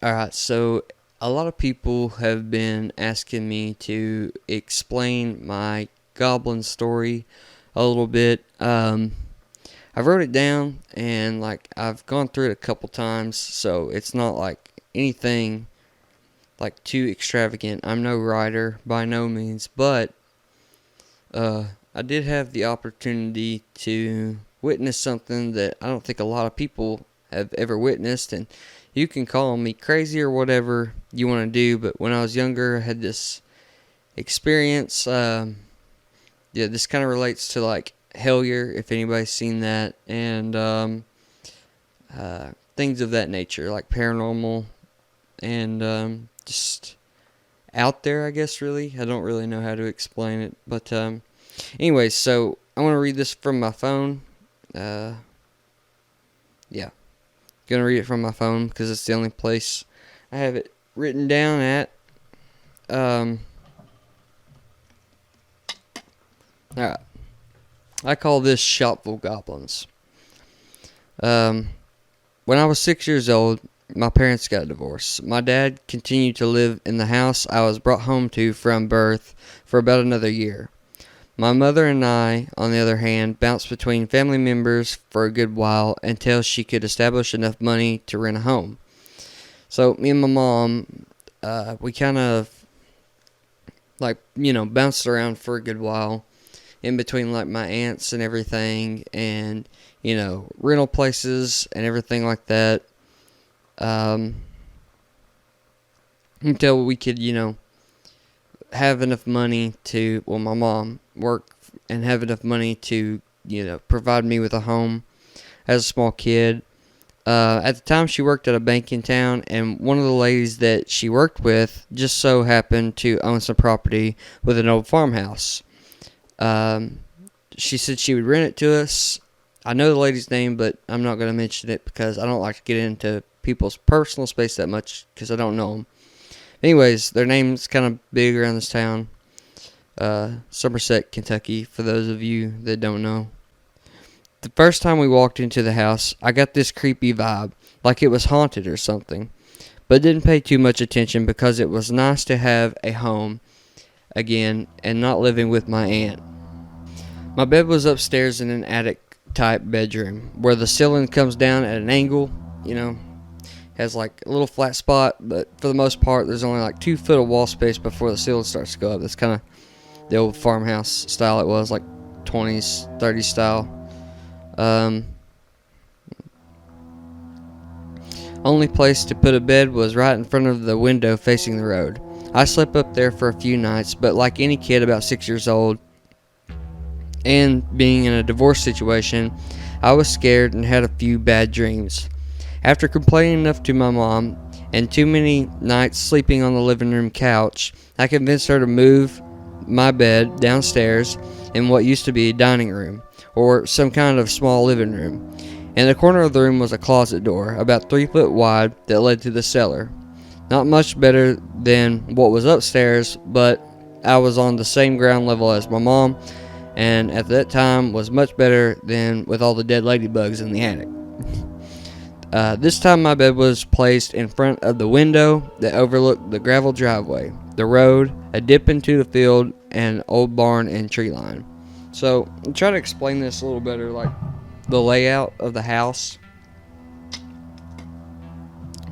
Alright, so a lot of people have been asking me to explain my goblin story a little bit. I wrote it down and I've gone through it a couple times, so it's not like anything like too extravagant. I'm no writer by no means, but I did have the opportunity to witness something that I don't think a lot of people have ever witnessed, and you can call me crazy or whatever you want to do, but when I was younger, I had this experience. Yeah, this kind of relates to like Hellier, if anybody's seen that, and things of that nature, like paranormal and just out there, I guess, really. I don't really know how to explain it, but anyways, so I want to read this from my phone. Yeah, gonna read it from my phone because it's the only place I have it written down at. Alright. I call this Shopville Goblins. When I was 6 years old, my parents got divorced. My dad continued to live in the house I was brought home to from birth for about another year. My mother and I, on the other hand, bounced between family members for a good while until she could establish enough money to rent a home. So me and my mom, we kind of bounced around for a good while in between like my aunts and everything, and rental places and everything like that, until we could have enough money to, well, my mom work and have enough money to provide me with a home as a small kid. At the time, she worked at a bank in town, and one of the ladies that she worked with just so happened to own some property with an old farmhouse. She said she would rent it to us. I know the lady's name, but I'm not going to mention it because I don't like to get into people's personal space that much because I don't know them. Anyways, their name's kind of big around this town. Somerset, Kentucky, for those of you that don't know. The first time we walked into the house, I got this creepy vibe, like it was haunted or something, but didn't pay too much attention because it was nice to have a home again and not living with my aunt. My bed was upstairs in an attic type bedroom where the ceiling comes down at an angle, has like a little flat spot, but for the most part there's only like 2 foot of wall space before the ceiling starts to go up. That's kind of the old farmhouse style. It was like 20s, 30s style. Only place to put a bed was right in front of the window facing the road. I slept up there for a few nights, but like any kid about 6 years old, and being in a divorce situation, I was scared and had a few bad dreams. After complaining enough to my mom, and too many nights sleeping on the living room couch, I convinced her to move my bed downstairs in what used to be a dining room, or some kind of small living room. In the corner of the room was a closet door, about 3 foot wide, that led to the cellar. Not much better than what was upstairs, but I was on the same ground level as my mom, and at that time was much better than with all the dead ladybugs in the attic. This time my bed was placed in front of the window that overlooked the gravel driveway, the road, a dip into the field, and old barn and tree line. So I'll try to explain this a little better, like the layout of the house.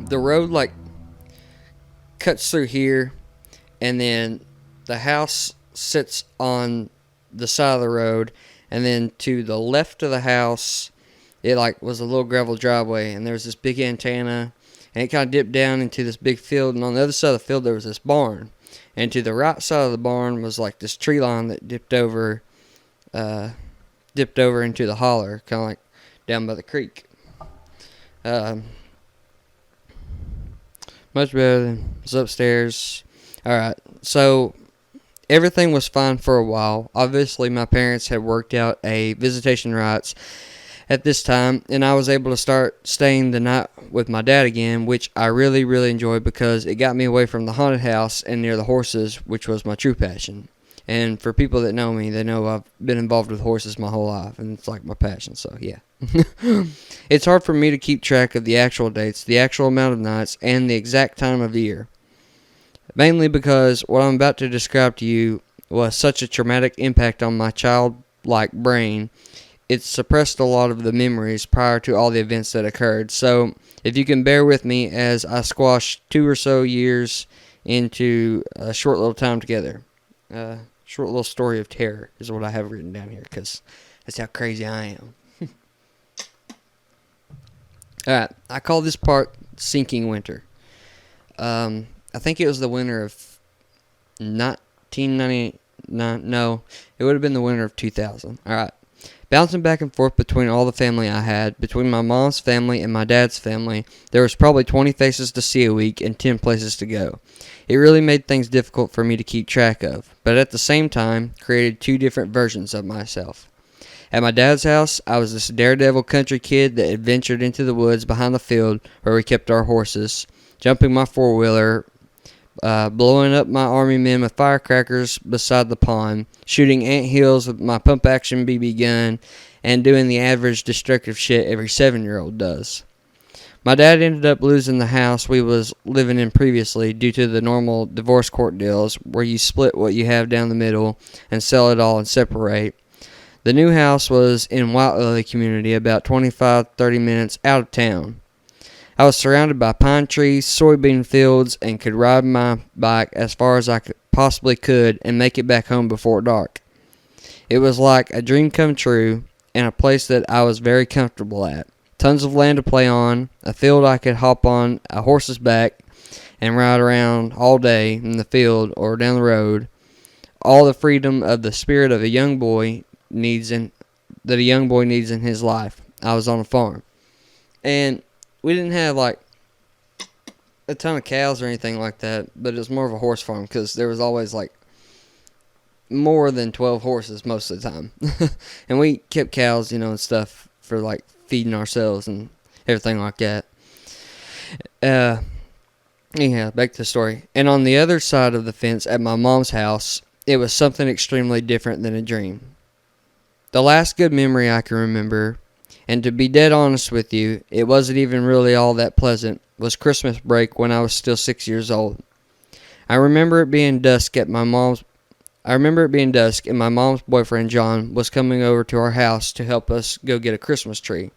The road cuts through here, and then the house sits on the side of the road, and then to the left of the house it was a little gravel driveway, and there was this big antenna, and it kind of dipped down into this big field, and on the other side of the field there was this barn, and to the right side of the barn was like this tree line that dipped over into the holler, kind of like down by the creek. Much better than was upstairs. Alright, so everything was fine for a while. Obviously, my parents had worked out a visitation rights at this time, and I was able to start staying the night with my dad again, which I really, really enjoyed because it got me away from the haunted house and near the horses, which was my true passion. And for people that know me, they know I've been involved with horses my whole life, and it's like my passion, so yeah. It's hard for me to keep track of the actual dates, the actual amount of nights, and the exact time of year. Mainly because what I'm about to describe to you was such a traumatic impact on my childlike brain. It suppressed a lot of the memories prior to all the events that occurred. So, if you can bear with me as I squash 2 or so years into a short little time together. Short little story of terror is what I have written down here, because that's how crazy I am. Alright, I call this part Sinking Winter. I think it was the winter of 1999. No, it would have been the winter of 2000. Alright. Bouncing back and forth between all the family I had, between my mom's family and my dad's family, there was probably 20 faces to see a week and 10 places to go. It really made things difficult for me to keep track of, but at the same time, created 2 different versions of myself. At my dad's house, I was this daredevil country kid that adventured into the woods behind the field where we kept our horses, jumping my four-wheeler, blowing up my army men with firecrackers beside the pond, shooting anthills with my pump-action BB gun, and doing the average destructive shit every 7-year-old does. My dad ended up losing the house we was living in previously due to the normal divorce court deals where you split what you have down the middle and sell it all and separate. The new house was in White Lily community about 25-30 minutes out of town. I was surrounded by pine trees, soybean fields, and could ride my bike as far as I possibly could and make it back home before dark. It was like a dream come true and a place that I was very comfortable at. Tons of land to play on, a field I could hop on a horse's back and ride around all day in the field or down the road. All the freedom of the spirit of a young boy needs in his life. I was on a farm. And we didn't have like a ton of cows or anything like that, but it was more of a horse farm because there was always like more than 12 horses most of the time. And we kept cows, and stuff for like feeding ourselves and everything like that. Anyhow, back to the story. And on the other side of the fence at my mom's house, it was something extremely different than a dream. The last good memory I can remember, and to be dead honest with you, it wasn't even really all that pleasant, was Christmas break when I was still 6 years old. I remember it being dusk and my mom's boyfriend John was coming over to our house to help us go get a Christmas tree.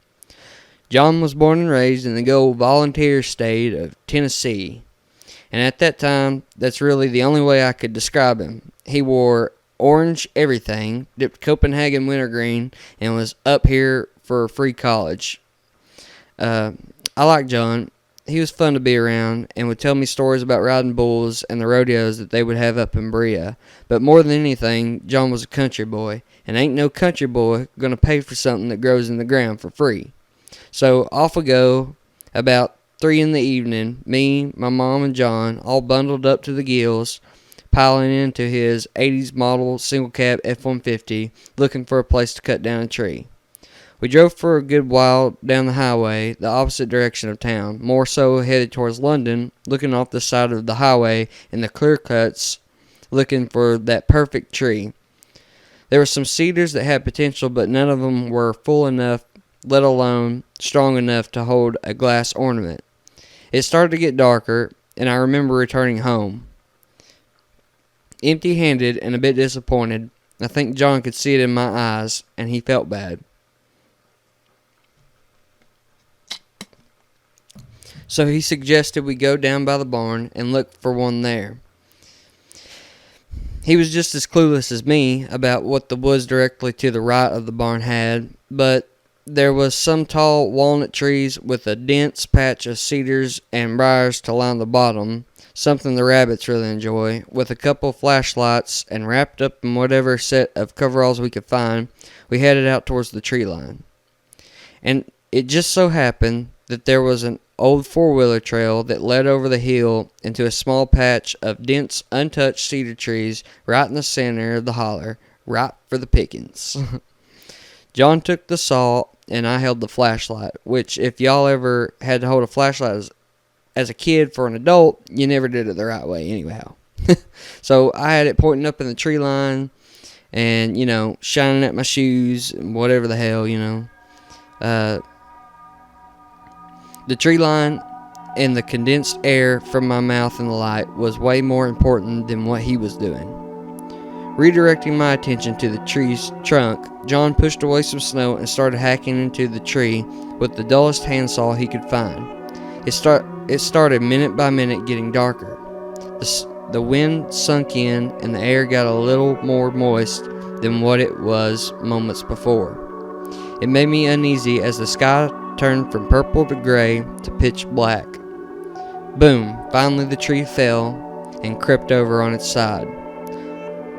John was born and raised in the good old volunteer state of Tennessee. And at that time, that's really the only way I could describe him. He wore orange everything, dipped Copenhagen wintergreen, and was up here for free college. I liked John. He was fun to be around and would tell me stories about riding bulls and the rodeos that they would have up in Brea. But more than anything, John was a country boy, and ain't no country boy gonna pay for something that grows in the ground for free. So off we go, about 3 in the evening, me, my mom, and John, all bundled up to the gills, piling into his 80s model single-cab F-150, looking for a place to cut down a tree. We drove for a good while down the highway, the opposite direction of town, more so headed towards London, looking off the side of the highway in the clear cuts, looking for that perfect tree. There were some cedars that had potential, but none of them were full enough, let alone strong enough to hold a glass ornament. It started to get darker, and I remember returning home. Empty-handed and a bit disappointed. I think John could see it in my eyes, and he felt bad. So he suggested we go down by the barn and look for one there. He was just as clueless as me about what the woods directly to the right of the barn had, but there was some tall walnut trees with a dense patch of cedars and briars to line the bottom, something the rabbits really enjoy. With a couple flashlights and wrapped up in whatever set of coveralls we could find, we headed out towards the tree line. And it just so happened that there was an old four-wheeler trail that led over the hill into a small patch of dense, untouched cedar trees right in the center of the holler, ripe for the pickings. John took the saw, and I held the flashlight, which if y'all ever had to hold a flashlight as a kid for an adult, you never did it the right way anyhow. So I had it pointing up in the tree line and, shining at my shoes and whatever the hell, The tree line and the condensed air from my mouth in the light was way more important than what he was doing. Redirecting my attention to the tree's trunk, John pushed away some snow and started hacking into the tree with the dullest handsaw he could find. It started minute by minute getting darker. The wind sunk in and the air got a little more moist than what it was moments before. It made me uneasy as the sky turned from purple to gray to pitch black. Boom! Finally the tree fell and crept over on its side.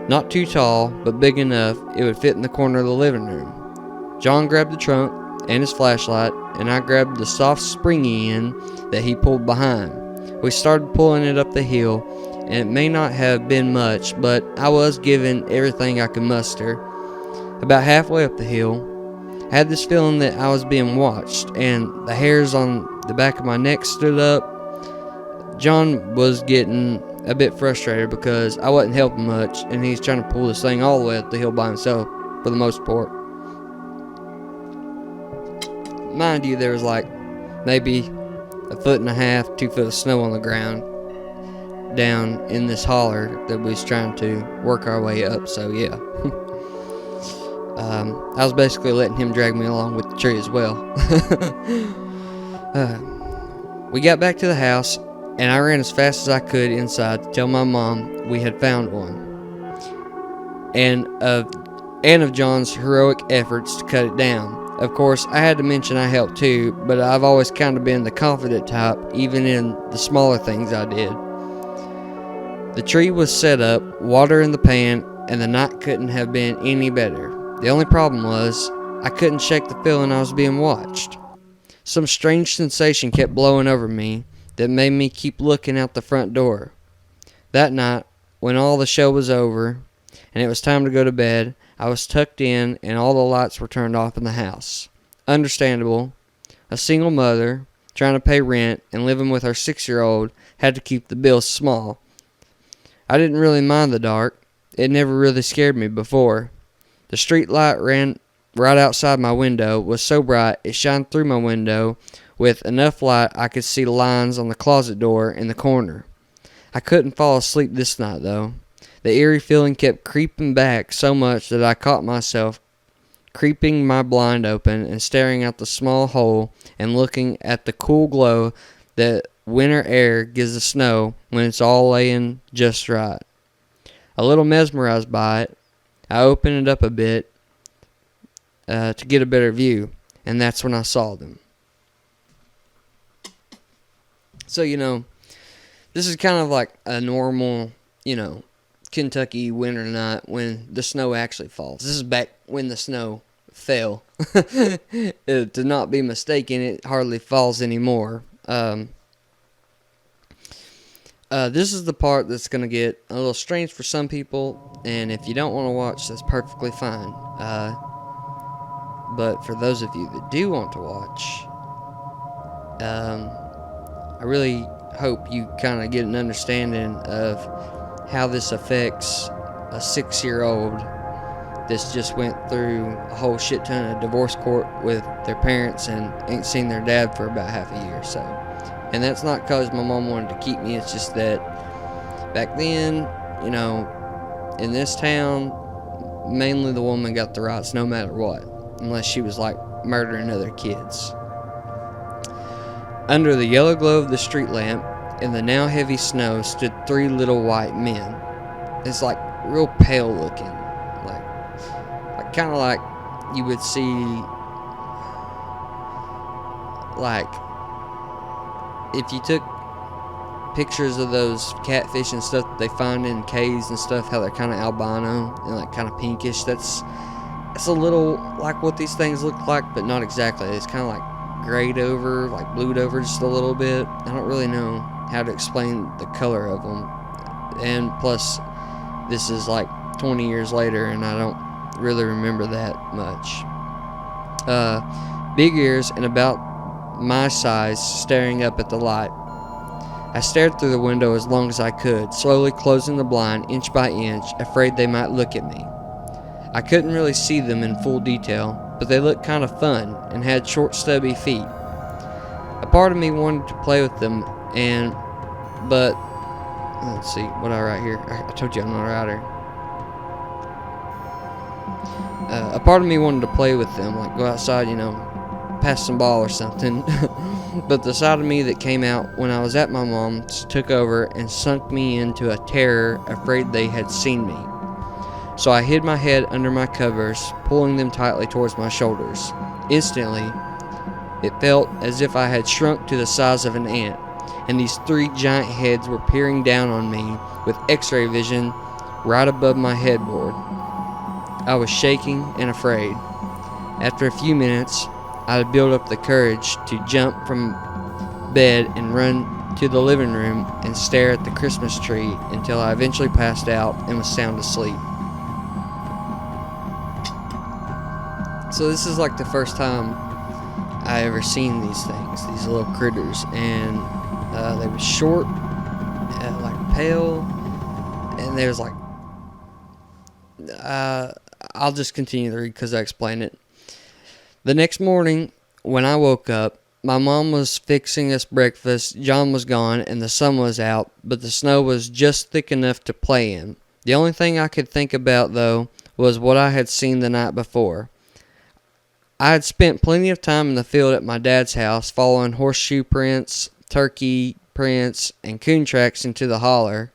Not too tall, but big enough it would fit in the corner of the living room. John grabbed the trunk and his flashlight, and I grabbed the soft springy end that he pulled behind. We started pulling it up the hill, and it may not have been much, but I was giving everything I could muster. About halfway up the hill, I had this feeling that I was being watched, and the hairs on the back of my neck stood up. John was getting a bit frustrated because I wasn't helping much, and he's trying to pull this thing all the way up the hill by himself, for the most part. Mind you, there was like maybe 1.5 feet, 2 foot of snow on the ground down in this holler that we was trying to work our way up, so yeah. I was basically letting him drag me along with the tree as well. We got back to the house, and I ran as fast as I could inside to tell my mom we had found one, and of John's heroic efforts to cut it down. Of course, I had to mention I helped too, but I've always kind of been the confident type, even in the smaller things I did. The tree was set up, water in the pan, and the night couldn't have been any better. The only problem was, I couldn't shake the feeling I was being watched. Some strange sensation kept blowing over me that made me keep looking out the front door. That night, when all the show was over, and it was time to go to bed, I was tucked in and all the lights were turned off in the house. Understandable. A single mother, trying to pay rent and living with her 6-year-old, had to keep the bills small. I didn't really mind the dark. It never really scared me before. The street light ran right outside my window was so bright it shined through my window with enough light I could see lines on the closet door in the corner. I couldn't fall asleep this night though. The eerie feeling kept creeping back so much that I caught myself creeping my blind open and staring out the small hole and looking at the cool glow that winter air gives the snow when it's all laying just right. A little mesmerized by it, I opened it up a bit to get a better view, and that's when I saw them. So, this is kind of like a normal, Kentucky winter night when the snow actually falls. This is back when the snow fell. To not be mistaken, it hardly falls anymore. This is the part that's going to get a little strange for some people, and if you don't want to watch, that's perfectly fine. But for those of you that do want to watch, I really hope you kind of get an understanding of how this affects a 6-year-old that's just went through a whole shit ton of divorce court with their parents and ain't seen their dad for about half a year. So, and that's not because my mom wanted to keep me. It's just that back then, in this town, mainly the woman got the rights no matter what, unless she was like murdering other kids. Under the yellow glow of the street lamp in the now heavy snow stood 3 little white men. It's like real pale looking, like kind of like you would see like if you took pictures of those catfish and stuff that they find in caves and stuff, how they're kind of albino and like kind of pinkish. It's a little like what these things look like, but not exactly. It's kind of like grayed over, like blued over just a little bit. I don't really know how to explain the color of them. And plus, this is like 20 years later, and I don't really remember that much. Big ears and about my size, staring up at the light. I stared through the window as long as I could, slowly closing the blind inch by inch, afraid they might look at me. I couldn't really see them in full detail, but they looked kind of fun and had short, stubby feet. A part of me wanted to play with them, but let's see what I write here. I told you I'm not a writer. A part of me wanted to play with them, like go outside, pass some ball or something. But the side of me that came out when I was at my mom's took over and sunk me into a terror, afraid they had seen me. So I hid my head under my covers, pulling them tightly towards my shoulders. Instantly, it felt as if I had shrunk to the size of an ant, and these 3 giant heads were peering down on me with x-ray vision right above my headboard. I was shaking and afraid. After a few minutes, I had built up the courage to jump from bed and run to the living room and stare at the Christmas tree until I eventually passed out and was sound asleep. So this is like the first time I ever seen these things, these little critters, and they were short, like pale, and there's like, I'll just continue to read because I explained it. The next morning, when I woke up, my mom was fixing us breakfast, John was gone, and the sun was out, but the snow was just thick enough to play in. The only thing I could think about, though, was what I had seen the night before. I had spent plenty of time in the field at my dad's house, following horseshoe prints, turkey prints, and coon tracks into the holler.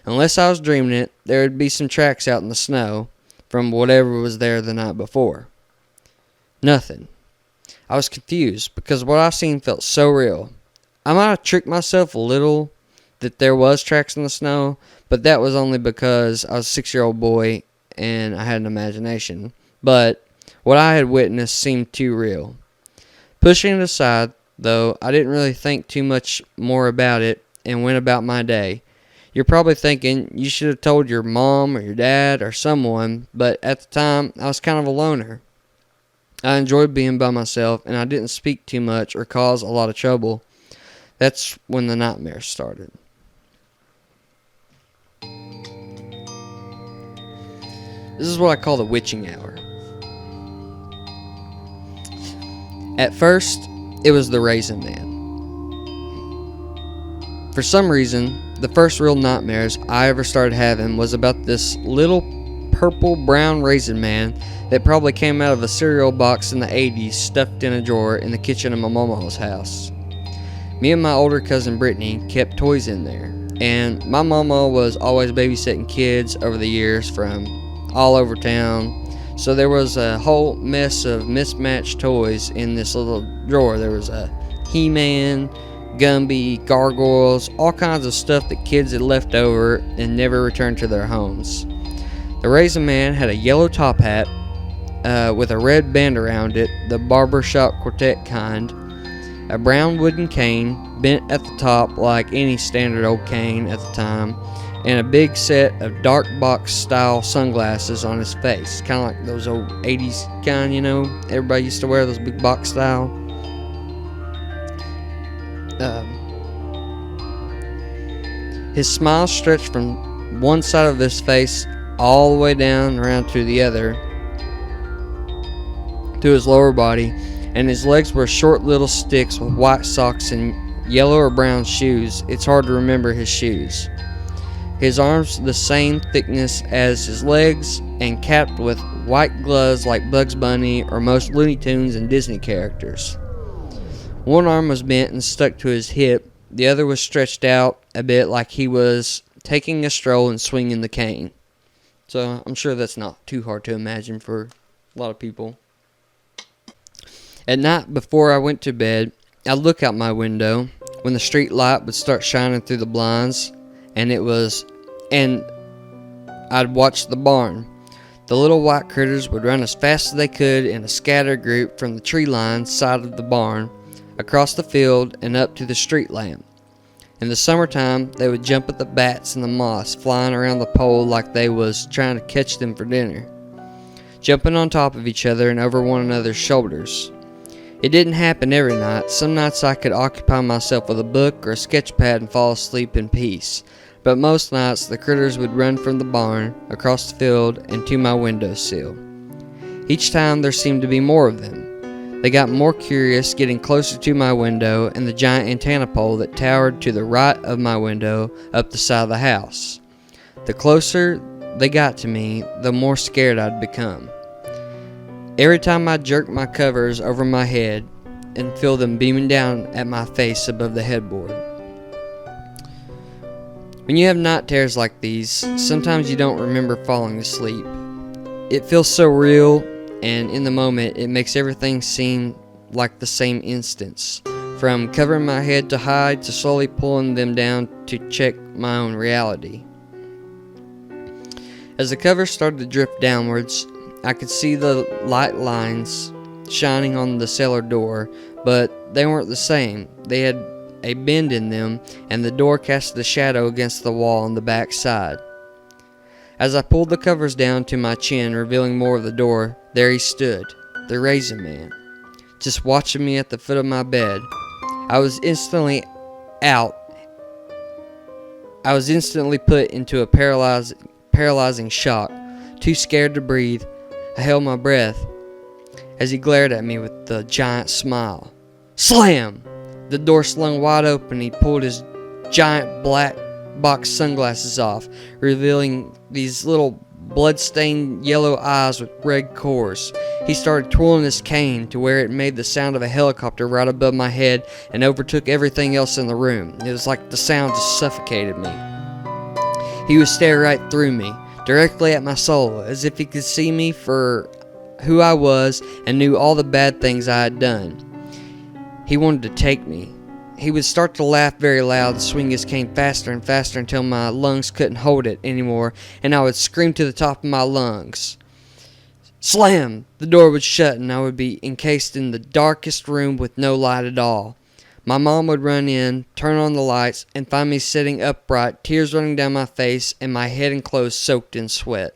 Unless I was dreaming it, there would be some tracks out in the snow from whatever was there the night before. Nothing. I was confused because what I seen felt so real. I might have tricked myself a little that there was tracks in the snow, but that was only because I was a 6-year-old boy and I had an imagination. But what I had witnessed seemed too real. Pushing it aside, though, I didn't really think too much more about it and went about my day. You're probably thinking you should have told your mom or your dad or someone, but at the time, I was kind of a loner. I enjoyed being by myself, and I didn't speak too much or cause a lot of trouble. That's when the nightmares started. This is what I call the witching hour. At first, it was the Raisin Man. For some reason, the first real nightmares I ever started having was about this little purple-brown Raisin Man that probably came out of a cereal box in the 80s stuffed in a drawer in the kitchen of my mama's house. Me and my older cousin Brittany kept toys in there, and my mama was always babysitting kids over the years from all over town, so there was a whole mess of mismatched toys in this little drawer. There was a He-Man, Gumby, gargoyles, all kinds of stuff that kids had left over and never returned to their homes. The Raisin Man had a yellow top hat with a red band around it, the barbershop quartet kind, a brown wooden cane bent at the top like any standard old cane at the time, and a big set of dark box style sunglasses on his face, kind of like those old 80s kind, everybody used to wear those big box style. His smile stretched from one side of his face all the way down around to the other, to his lower body, and his legs were short little sticks with white socks and yellow or brown shoes. It's hard to remember his shoes. His arms the same thickness as his legs and capped with white gloves like Bugs Bunny or most Looney Tunes and Disney characters. One arm was bent and stuck to his hip, the other was stretched out a bit like he was taking a stroll and swinging the cane. So I'm sure that's not too hard to imagine for a lot of people. At night before I went to bed, I'd look out my window when the street light would start shining through the blinds, and I'd watch the barn. The little white critters would run as fast as they could in a scattered group from the tree line side of the barn, across the field and up to the street lamp. In the summertime, they would jump at the bats and the moths flying around the pole like they was trying to catch them for dinner, jumping on top of each other and over one another's shoulders. It didn't happen every night. Some nights I could occupy myself with a book or a sketch pad and fall asleep in peace. But most nights the critters would run from the barn, across the field, and to my windowsill. Each time there seemed to be more of them. They got more curious, getting closer to my window and the giant antenna pole that towered to the right of my window up the side of the house. The closer they got to me, the more scared I'd become. Every time I jerked my covers over my head and feel them beaming down at my face above the headboard. When you have night terrors like these, sometimes you don't remember falling asleep. It feels so real, and in the moment, it makes everything seem like the same instance. From covering my head to hide, to slowly pulling them down to check my own reality. As the covers started to drift downwards, I could see the light lines shining on the cellar door, but they weren't the same. They had a bend in them, and the door cast a shadow against the wall on the back side. As I pulled the covers down to my chin, revealing more of the door, there he stood, the Raisin Man, just watching me at the foot of my bed. I was instantly put into a paralyzing shock. Too scared to breathe, I held my breath as he glared at me with the giant smile. Slam! The door slung wide open. He pulled his giant black box sunglasses off, revealing these little blood-stained yellow eyes with red cores. He started twirling his cane to where it made the sound of a helicopter right above my head and overtook everything else in the room. It was like the sound just suffocated me. He would stare right through me, directly at my soul, as if he could see me for who I was and knew all the bad things I had done. He wanted to take me. He would start to laugh very loud and swing his cane faster and faster until my lungs couldn't hold it anymore, and I would scream to the top of my lungs. Slam! The door would shut and I would be encased in the darkest room with no light at all. My mom would run in, turn on the lights, and find me sitting upright, tears running down my face, and my head and clothes soaked in sweat.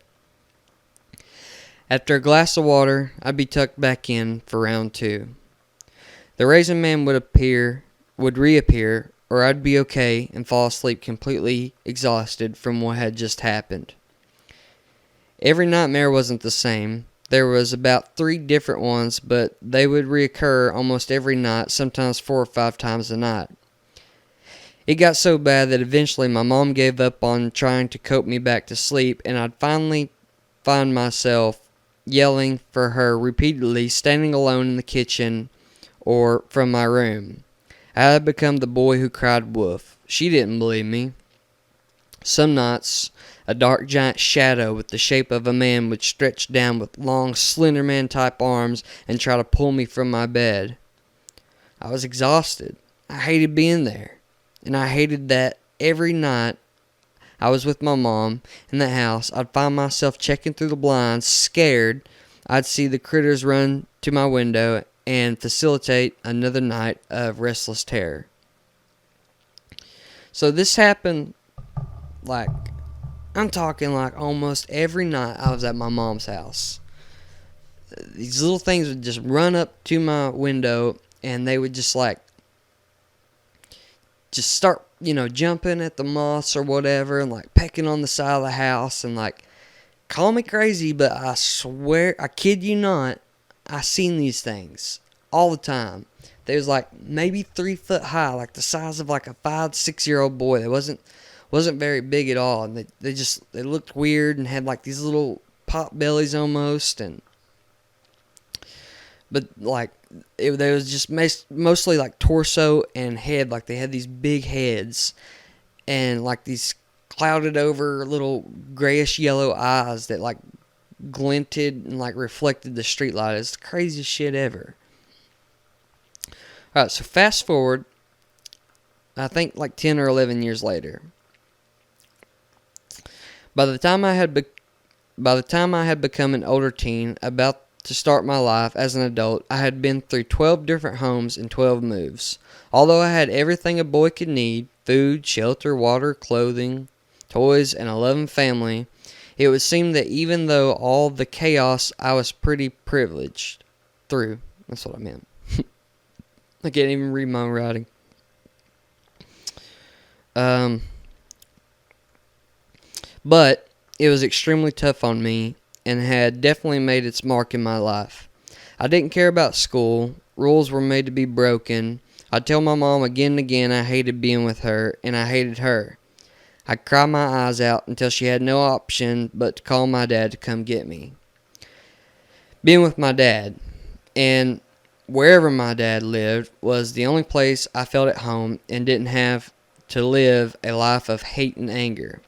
After a glass of water, I'd be tucked back in for round 2. The Raisin Man would reappear, or I'd be okay and fall asleep completely exhausted from what had just happened. Every nightmare wasn't the same. There was about 3 different ones, but they would reoccur almost every night, sometimes 4 or 5 times a night. It got so bad that eventually my mom gave up on trying to coax me back to sleep, and I'd finally find myself yelling for her repeatedly, standing alone in the kitchen or from my room. I had become the boy who cried wolf. She didn't believe me. Some nights, a dark giant shadow with the shape of a man would stretch down with long Slender Man-type arms and try to pull me from my bed. I was exhausted. I hated being there. And I hated that every night I was with my mom in the house, I'd find myself checking through the blinds, scared. I'd see the critters run to my window and facilitate another night of restless terror. So this happened, I'm talking almost every night I was at my mom's house. These little things would just run up to my window, and they would just start, jumping at the moths or whatever, and pecking on the side of the house, and call me crazy, but I swear, I kid you not, I seen these things all the time. They was maybe 3 foot high, the size of a 5-6-year-old boy. They wasn't very big at all, and they looked weird and had these little pot bellies almost, but they was just mostly torso and head. They had these big heads and these clouded over little grayish yellow eyes that glinted and reflected the street light. It's the craziest shit ever. Alright, so fast forward, I think 10 or 11 years later. By the time I had become an older teen, about to start my life as an adult, I had been through 12 different homes and 12 moves. Although I had everything a boy could need, food, shelter, water, clothing, toys, and a loving family, it would seem that even though all the chaos, I was pretty privileged through. That's what I meant. I can't even read my own writing. But it was extremely tough on me and had definitely made its mark in my life. I didn't care about school. Rules were made to be broken. I'd tell my mom again and again I hated being with her, and I hated her. I'd cry my eyes out until she had no option but to call my dad to come get me. Being with my dad, and wherever my dad lived, was the only place I felt at home and didn't have to live a life of hate and anger.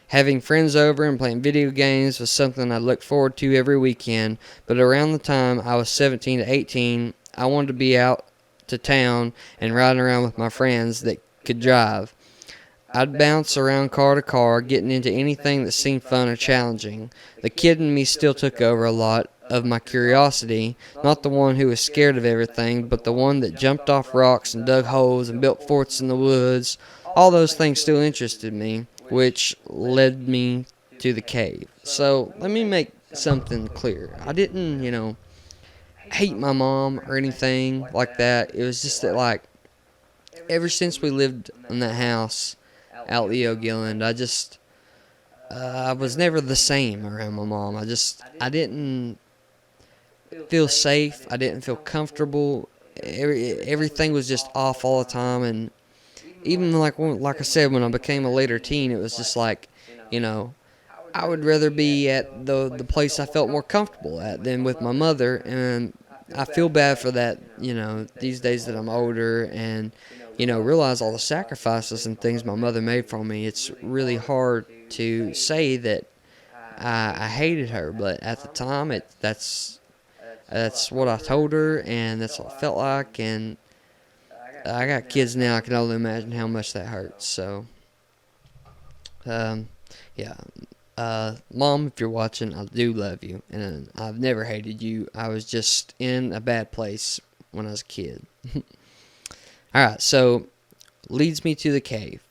Having friends over and playing video games was something I looked forward to every weekend, but around the time I was 17 to 18, I wanted to be out to town and riding around with my friends that could drive. I'd bounce around car to car, getting into anything that seemed fun or challenging. The kid in me still took over a lot of my curiosity, not the one who was scared of everything, but the one that jumped off rocks and dug holes and built forts in the woods. All those things still interested me, which led me to the cave. So let me make something clear. I didn't, hate my mom or anything like that. It was just that, like, ever since we lived in that house out Leo Gilland, I was never the same around my mom. I didn't feel safe. I didn't feel comfortable. Everything was just off all the time, and even like I said, when I became a later teen, it was just like, I would rather be at the place I felt more comfortable at than with my mother, and I feel bad for that, these days that I'm older and, realize all the sacrifices and things my mother made for me. It's really hard to say that I hated her, but at the time, that's what I told her, and that's what I felt like, and I got kids now. I can only imagine how much that hurts. So, yeah. Mom, if you're watching, I do love you, and I've never hated you. I was just in a bad place when I was a kid. Alright, so, leads me to the cave.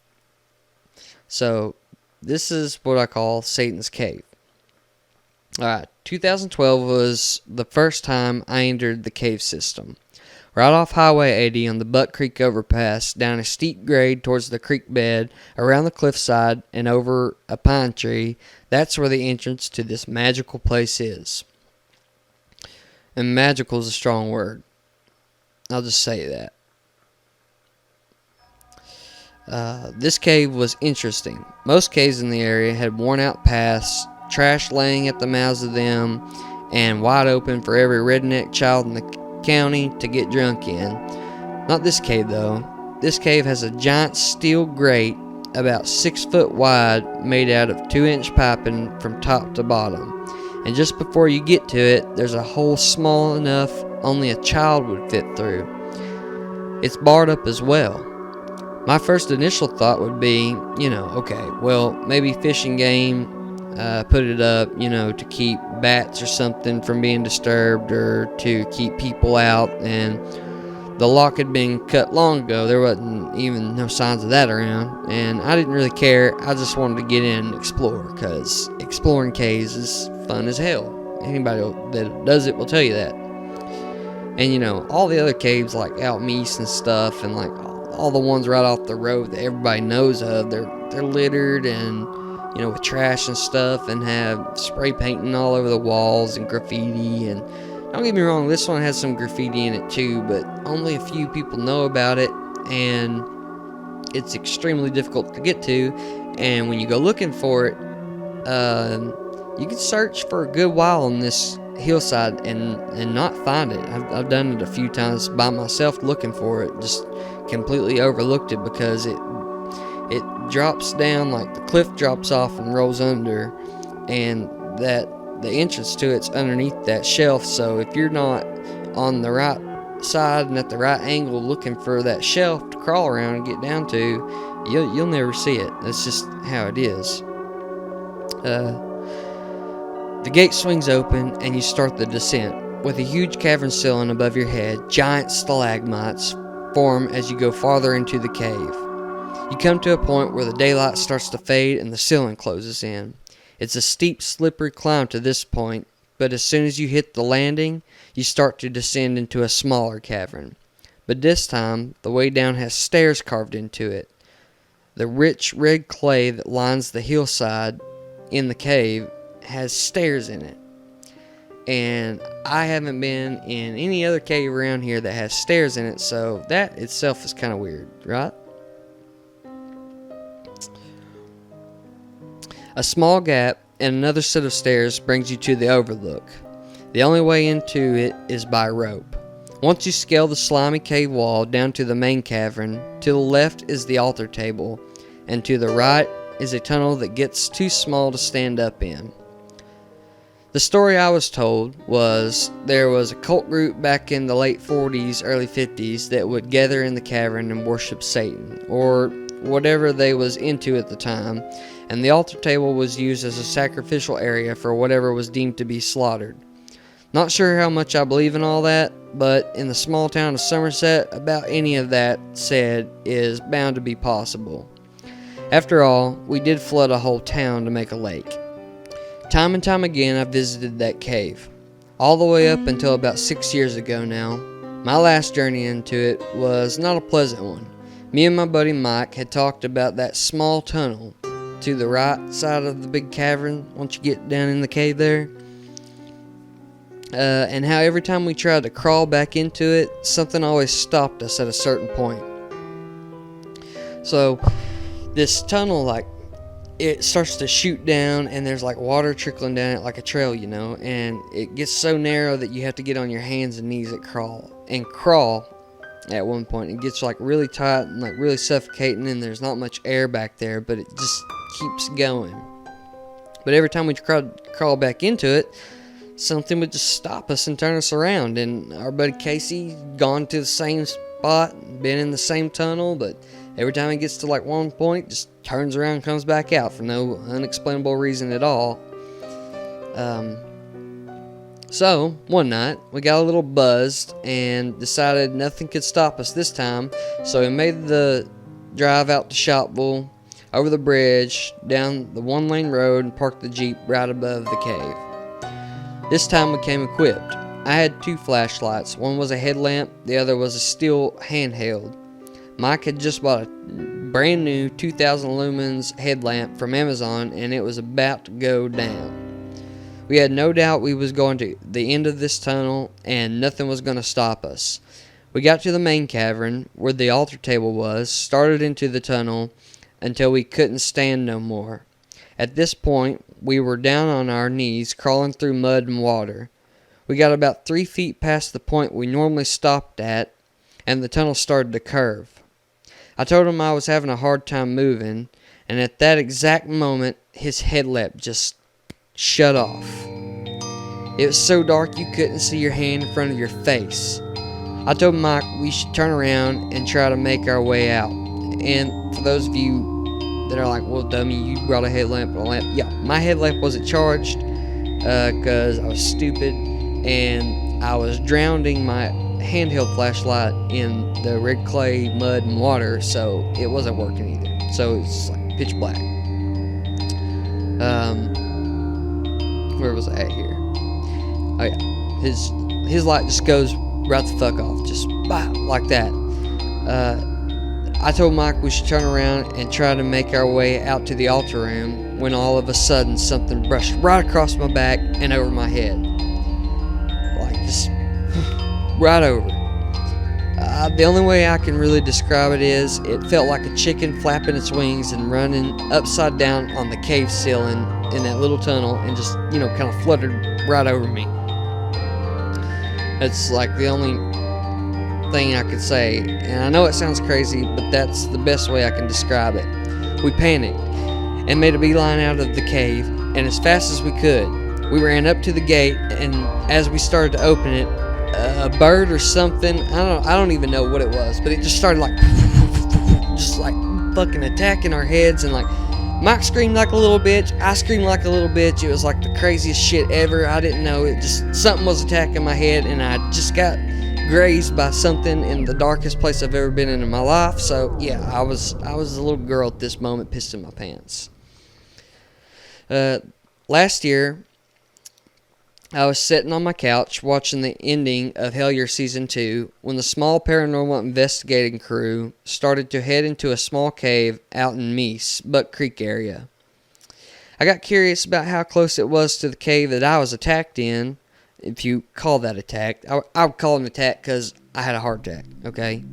So, this is what I call Satan's Cave. Alright, 2012 was the first time I entered the cave system. Right off Highway 80 on the Buck Creek overpass, down a steep grade towards the creek bed, around the cliffside, and over a pine tree, that's where the entrance to this magical place is. And magical is a strong word. I'll just say that. This cave was interesting. Most caves in the area had worn out paths, trash laying at the mouths of them, and wide open for every redneck child in the county to get drunk in. Not this cave though. This cave has a giant steel grate about 6 foot wide, made out of 2-inch piping from top to bottom. And just before you get to it, there's a hole small enough only a child would fit through. It's barred up as well. My first initial thought would be, okay, well, maybe Fish and Game put it up, to keep bats or something from being disturbed, or to keep people out, and the lock had been cut long ago. There wasn't even no signs of that around, and I didn't really care. I just wanted to get in and explore, because exploring caves is fun as hell. Anybody that does it will tell you that. And all the other caves like out east and stuff, and like all the ones right off the road that everybody knows of, they're littered and with trash and stuff, and have spray painting all over the walls and graffiti. And don't get me wrong, this one has some graffiti in it too, but only a few people know about it, and it's extremely difficult to get to. And when you go looking for it, you can search for a good while on this hillside and not find it. I've done it a few times by myself looking for it, just completely overlooked it because it drops down, like the cliff drops off and rolls under, and that the entrance to it's underneath that shelf. So if you're not on the right side and at the right angle looking for that shelf to crawl around and get down to, you'll never see it. That's just how it is. The gate swings open and you start the descent. With a huge cavern ceiling above your head, giant stalagmites form as you go farther into the cave. You come to a point where the daylight starts to fade and the ceiling closes in. It's a steep, slippery climb to this point, but as soon as you hit the landing, you start to descend into a smaller cavern. But this time, the way down has stairs carved into it. The rich red clay that lines the hillside in the cave has stairs in it. and I haven't been in any other cave around here that has stairs in it, so that itself is kind of weird, right? A small gap and another set of stairs brings you to the overlook. The only way into it is by rope. Once you scale the slimy cave wall down to the main cavern, to the left is the altar table, and to the right is a tunnel that gets too small to stand up in. The story I was told was there was a cult group back in the late 40s, early 50s that would gather in the cavern and worship Satan, or whatever they was into at the time, and the altar table was used as a sacrificial area for whatever was deemed to be slaughtered. Not sure how much I believe in all that, but in the small town of Somerset, about any of that said is bound to be possible. After all, we did flood a whole town to make a lake. Time and time again I visited that cave, all the way up until about 6 years ago now. My last journey into it was not a pleasant one. Me and my buddy Mike had talked about that small tunnel to the right side of the big cavern once you get down in the cave there. And how every time we tried to crawl back into it, something always stopped us at a certain point. So this tunnel, like, it starts to shoot down, and there's like water trickling down it like a trail, you know, and it gets so narrow that you have to get on your hands and knees and crawl at one point. It gets like really tight and like really suffocating, and there's not much air back there, but it just keeps going. But every time we crawl back into it, something would just stop us and turn us around. And our buddy Casey gone to the same spot, been in the same tunnel, but every time he gets to like one point, just turns around and comes back out for no unexplainable reason at all. So one night we got a little buzzed and decided nothing could stop us this time, so we made the drive out to Shopville, over the bridge, down the one-lane road, and parked the Jeep right above the cave. This time we came equipped. I had 2 flashlights. One was a headlamp, the other was a steel handheld. Mike had just bought a brand new 2000 lumens headlamp from Amazon, and it was about to go down. We had no doubt we was going to the end of this tunnel, and nothing was going to stop us. We got to the main cavern, where the altar table was, started into the tunnel, until we couldn't stand no more. At this point, we were down on our knees, crawling through mud and water. We got about 3 feet past the point we normally stopped at, and the tunnel started to curve. I told him I was having a hard time moving, and at that exact moment, his headlamp just shut off. It was so dark you couldn't see your hand in front of your face. I told Mike we should turn around and try to make our way out. And for those of you that are like, well, dummy, you brought a headlamp and a lamp. Yeah, my headlamp wasn't charged because I was stupid, and I was drowning my handheld flashlight in the red clay, mud, and water, so it wasn't working either. So it's like pitch black. Where was I at here? Oh yeah, his light just goes right the fuck off, just like that. I told Mike we should turn around and try to make our way out to the altar room, when all of a sudden something brushed right across my back and over my head. Like, just right over. The only way I can really describe it is, it felt like a chicken flapping its wings and running upside down on the cave ceiling in that little tunnel, and just, you know, kind of fluttered right over me. It's like the only thing I could say, and I know it sounds crazy, but that's the best way I can describe it. We panicked and made a beeline out of the cave, and as fast as we could. We ran up to the gate, and as we started to open it, a bird or something, I don't even know what it was, but it just started like just like fucking attacking our heads, and like Mike screamed like a little bitch, I screamed like a little bitch. It was like the craziest shit ever. I didn't know, it just, something was attacking my head, and I just got grazed by something in the darkest place I've ever been in my life. So yeah, I was a little girl at this moment, pissed in my pants. Last year, I was sitting on my couch watching the ending of Hellier Season 2 when the small paranormal investigating crew started to head into a small cave out in Meese, Buck Creek area. I got curious about how close it was to the cave that I was attacked in, if you call that attack. I would call it an attack because I had a heart attack, okay?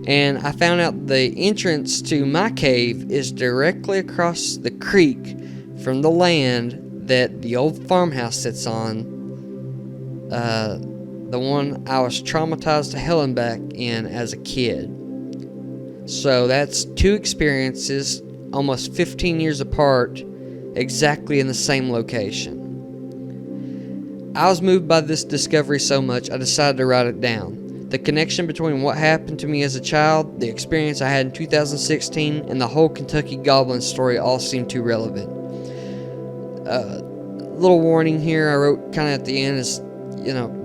And I found out the entrance to my cave is directly across the creek from the land that the old farmhouse sits on. The one I was traumatized to hell and back in as a kid. So that's two experiences, almost 15 years apart, exactly in the same location. I was moved by this discovery so much, I decided to write it down. The connection between what happened to me as a child, the experience I had in 2016, and the whole Kentucky Goblin story all seem too relevant. Little warning here I wrote kind of at the end is,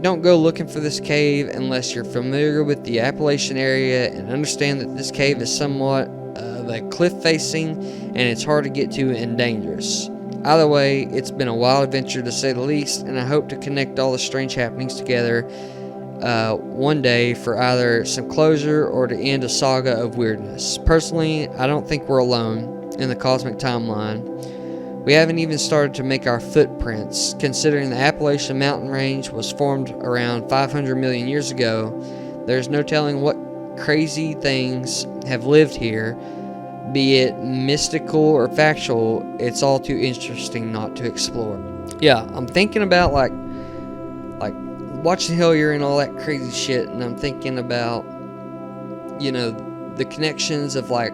don't go looking for this cave unless you're familiar with the Appalachian area and understand that this cave is somewhat of a cliff facing and it's hard to get to and dangerous. Either way, it's been a wild adventure to say the least, and I hope to connect all the strange happenings together one day for either some closure or to end a saga of weirdness. Personally, I don't think we're alone in the cosmic timeline. We haven't even started to make our footprints, considering the Appalachian mountain range was formed around 500 million years ago. There's no telling what crazy things have lived here, be it mystical or factual. It's all too interesting not to explore. Yeah, I'm thinking about like watching Hellier and all that crazy shit, and I'm thinking about, the connections of like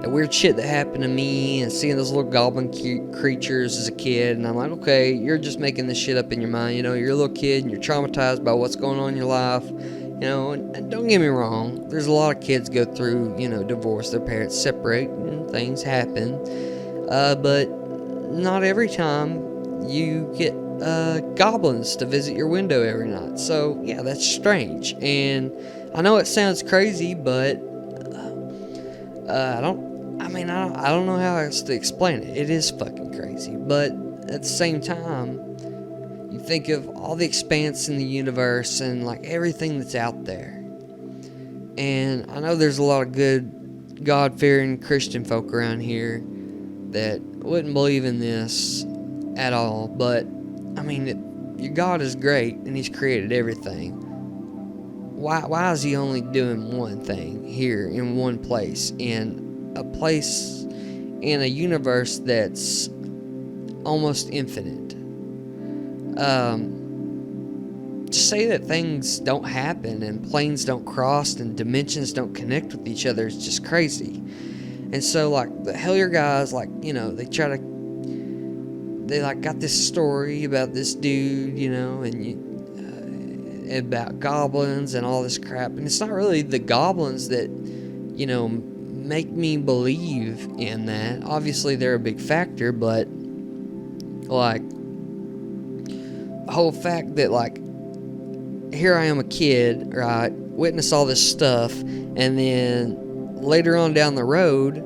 the weird shit that happened to me and seeing those little goblin creatures as a kid, and I'm like, okay, you're just making this shit up in your mind. You're a little kid and you're traumatized by what's going on in your life. And don't get me wrong, there's a lot of kids go through, divorce, their parents separate, and things happen. But not every time you get goblins to visit your window every night. So, yeah, that's strange. And I know it sounds crazy, but I don't know how else to explain it. It is fucking crazy. But at the same time, you think of all the expanse in the universe and like everything that's out there. And I know there's a lot of good God-fearing Christian folk around here that wouldn't believe in this at all. But, your God is great and He's created everything. Why is He only doing one thing here in one place, in a place in a universe that's almost infinite? To say that things don't happen and planes don't cross and dimensions don't connect with each other is just crazy. And so, like, the Hellier guys, they got this story about this dude, and about goblins and all this crap. And it's not really the goblins that, make me believe in that. Obviously, they're a big factor, but, like, the whole fact that, like, here I am a kid, right, witness all this stuff, and then later on down the road,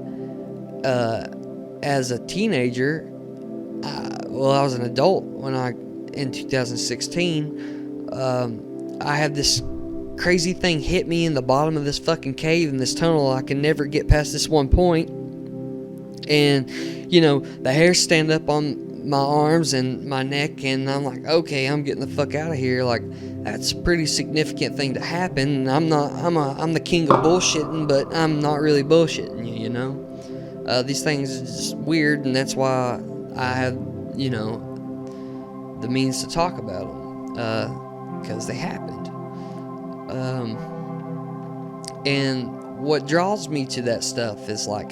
as a teenager, I was an adult in 2016, I had this crazy thing hit me in the bottom of this fucking cave in this tunnel. I can never get past this one point, and, the hairs stand up on my arms and my neck, and I'm like, okay, I'm getting the fuck out of here. Like, that's a pretty significant thing to happen. I'm the king of bullshitting, but I'm not really bullshitting you, these things are just weird, and that's why I have, the means to talk about them, because they happened. And what draws me to that stuff is, like,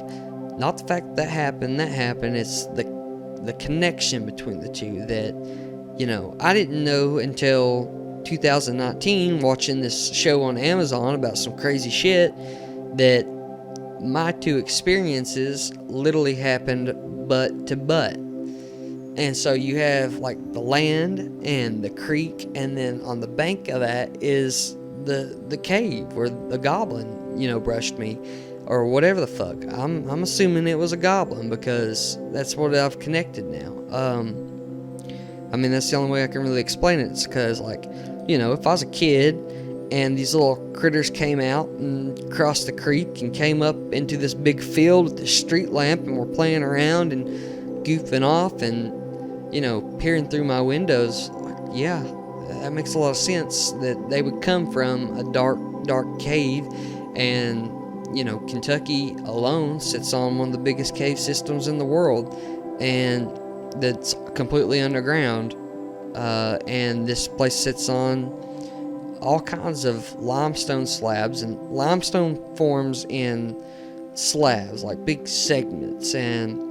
not the fact that happened, it's the connection between the two that, I didn't know until 2019, watching this show on Amazon about some crazy shit, that my two experiences literally happened butt to butt. And so you have, like, the land and the creek, and then on the bank of that is the cave where the goblin, brushed me, or whatever the fuck. I'm assuming it was a goblin because that's what I've connected now. That's the only way I can really explain it. It's because, like, if I was a kid and these little critters came out and crossed the creek and came up into this big field with this street lamp and were playing around and goofing off and, peering through my windows, yeah, that makes a lot of sense that they would come from a dark cave. And Kentucky alone sits on one of the biggest cave systems in the world, and that's completely underground. And this place sits on all kinds of limestone slabs, and limestone forms in slabs, like big segments, and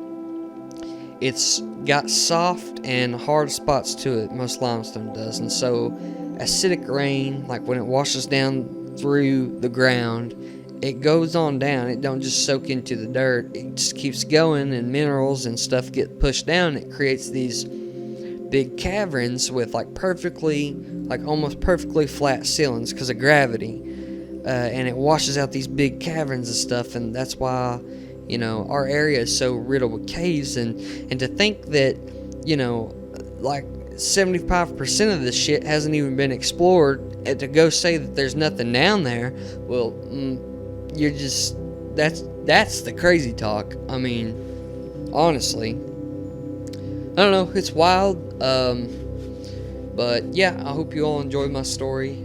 it's got soft and hard spots to it. Most limestone does. And so acidic rain, like when it washes down through the ground, it goes on down. It don't just soak into the dirt. It just keeps going, and minerals and stuff get pushed down. It creates these big caverns with almost perfectly flat ceilings because of gravity. And it washes out these big caverns and stuff, and that's why our area is so riddled with caves. And to think that 75% of this shit hasn't even been explored, and to go say that there's nothing down there, well, that's the crazy talk. I mean, honestly, I don't know, it's wild. But yeah, I hope you all enjoyed my story.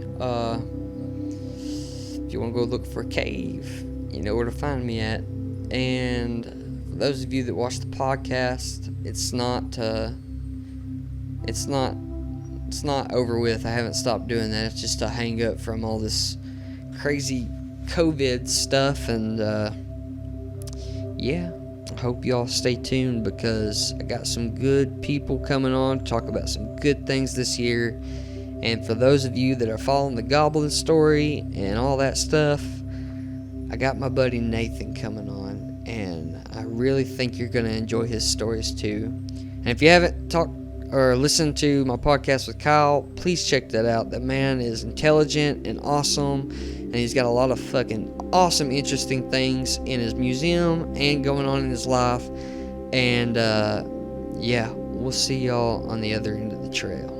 If you want to go look for a cave, you know where to find me at. And for those of you that watch the podcast, it's not over with. I haven't stopped doing that. It's just a hang up from all this crazy COVID stuff. And yeah, I hope y'all stay tuned, because I got some good people coming on to talk about some good things this year. And for those of you that are following the Goblin story and all that stuff, I got my buddy Nathan coming on, and I really think you're going to enjoy his stories too. And if you haven't talked or listened to my podcast with Kyle, please check that out. That man is intelligent and awesome, and he's got a lot of fucking awesome, interesting things in his museum and going on in his life. And yeah, we'll see y'all on the other end of the trail.